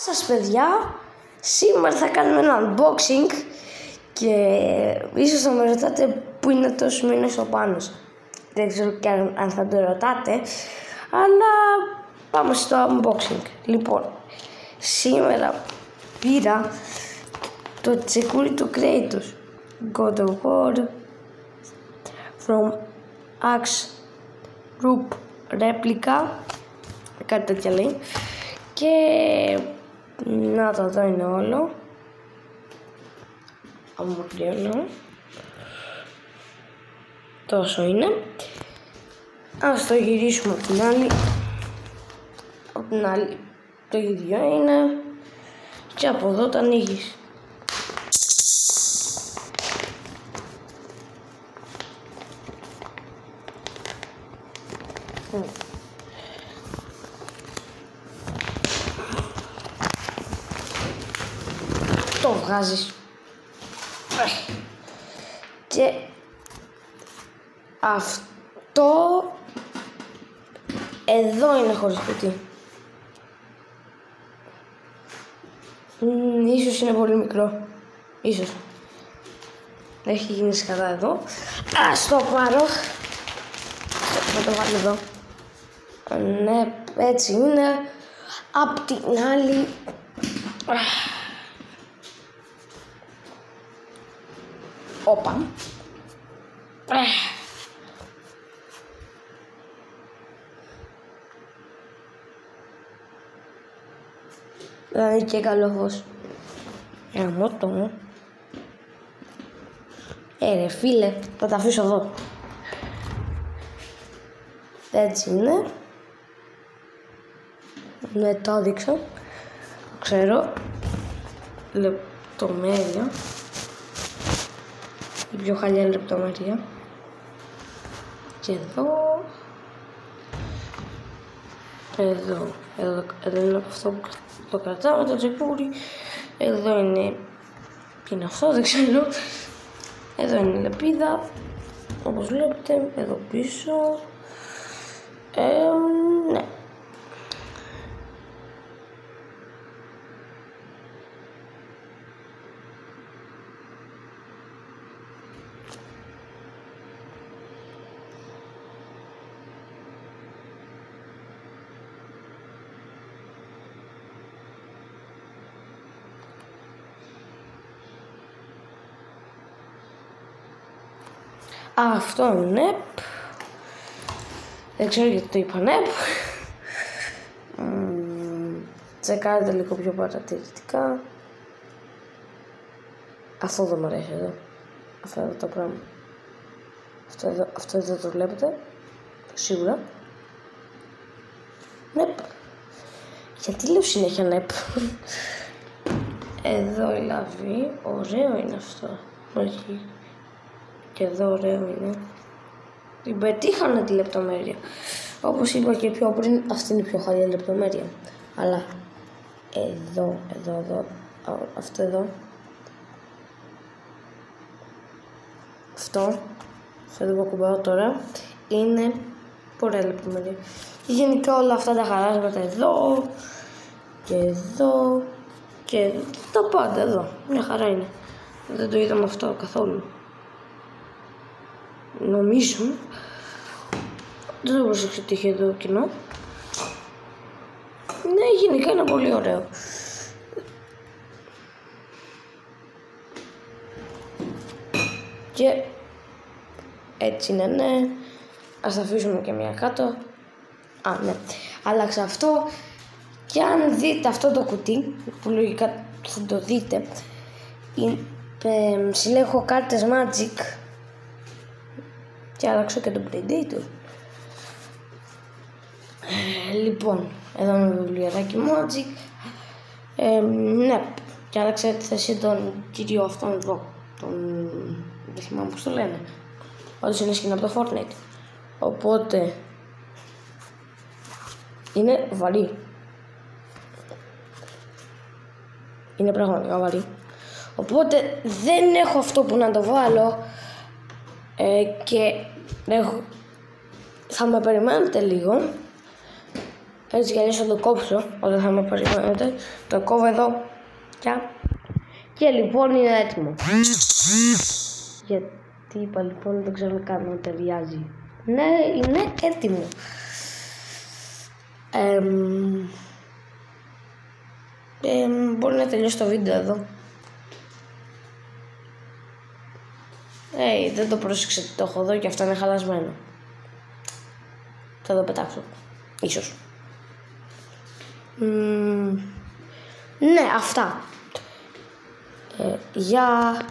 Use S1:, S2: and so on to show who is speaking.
S1: Σας παιδιά, σήμερα θα κάνουμε ένα unboxing και ίσως θα με ρωτάτε που είναι τόσους μήνες ο Πάνος. Δεν ξέρω και αν θα το ρωτάτε, αλλά πάμε στο unboxing. Λοιπόν, σήμερα πήρα το τσεκούρι του Kratos, God of War from Axe Group Replica, κάτι τέτοια λέει. Και να το δω, είναι όλο. Αμμουριώνω. Τόσο είναι. Ας το γυρίσουμε από την άλλη. Από την άλλη το ίδιο είναι. Και από εδώ το ανοίγεις. Το βγάζεις και αυτό εδώ είναι χωρίς κουτί. Ίσως είναι πολύ μικρό, ίσως έχει γίνει σκατά εδώ. Ας το πάρω, θα το βάλω εδώ. Ναι, έτσι είναι. Απ' την άλλη όπα. Δηλαδή και καλό φως. Γαμώτο μου. Ρε φίλε, θα τα αφήσω εδώ. Έτσι είναι. Ναι, το έδειξα. Ξέρω. Λεπτομέρεια. Η πιο χαλιά λεπτομέρεια. Και εδώ. Εδώ είναι αυτό που το κρατάμε, το τσεκούρι. Εδώ είναι. Τι είναι αυτό, δεν ξέρω. Εδώ είναι η λεπίδα. Όπως βλέπετε, εδώ πίσω. Ναι. Αυτό είναι NEP. Δεν ξέρω γιατί το είπα NEP. Τσεκάρετε λίγο πιο παρατηρητικά. Αυτό δεν μου αρέσει εδώ. Αυτό εδώ το πράγμα. Αυτό εδώ το βλέπετε. Σίγουρα. NEP. Γιατί λέω συνέχεια NEP. Εδώ η λαβή. Ωραίο είναι αυτό. Όχι. Και εδώ ωραίο είναι. Την πετύχανε τη λεπτομέρεια. Όπως είπα και πιο πριν, αυτή είναι η πιο χαλιά λεπτομέρεια. Αλλά εδώ, αυτό εδώ. Αυτό εδώ που ακουμπάω τώρα είναι πολύ λεπτομέρεια. Γενικά όλα αυτά τα χαράσματα εδώ και εδώ και τα πάντα εδώ. Μια χαρά είναι. Δεν το είδαμε αυτό καθόλου. Νομίζω. Δεν θα προσέξω τι είχε εδώ κοινό. Ναι, γενικά είναι πολύ ωραίο. Και έτσι είναι, ναι. Ας αφήσουμε και μια κάτω. Ναι. Άλλαξα αυτό. Και αν δείτε αυτό το κουτί, που λογικά θα το δείτε, συλλέγω κάρτες Magic. Και άλλαξα και τον Predator. Λοιπόν, εδώ είναι το βιβλιαράκι Magic. Ναι, και άλλαξα τη θέση των κυρίων αυτών εδώ. Δεν θυμάμαι πώς το λένε. Όντως είναι σκηνή από το Fortnite. Οπότε είναι βαρύ. Είναι πραγματικά βαρύ. Οπότε δεν έχω αυτό που να το βάλω. Και θα με περιμένετε λίγο Έτσι κι αλλιώς θα το κόψω όταν θα με περιμένετε. Το κόβω εδώ. Και λοιπόν είναι έτοιμο. Γιατί είπα λοιπόν δεν ξέρω καν αν ταιριάζει. Ναι, είναι έτοιμο. Μπορεί να τελειώσει το βίντεο εδώ. Δεν το πρόσεξα ότι το έχω εδώ και αυτό είναι χαλασμένο. Θα το πετάξω. Ίσως. Ναι, αυτά. Γεια.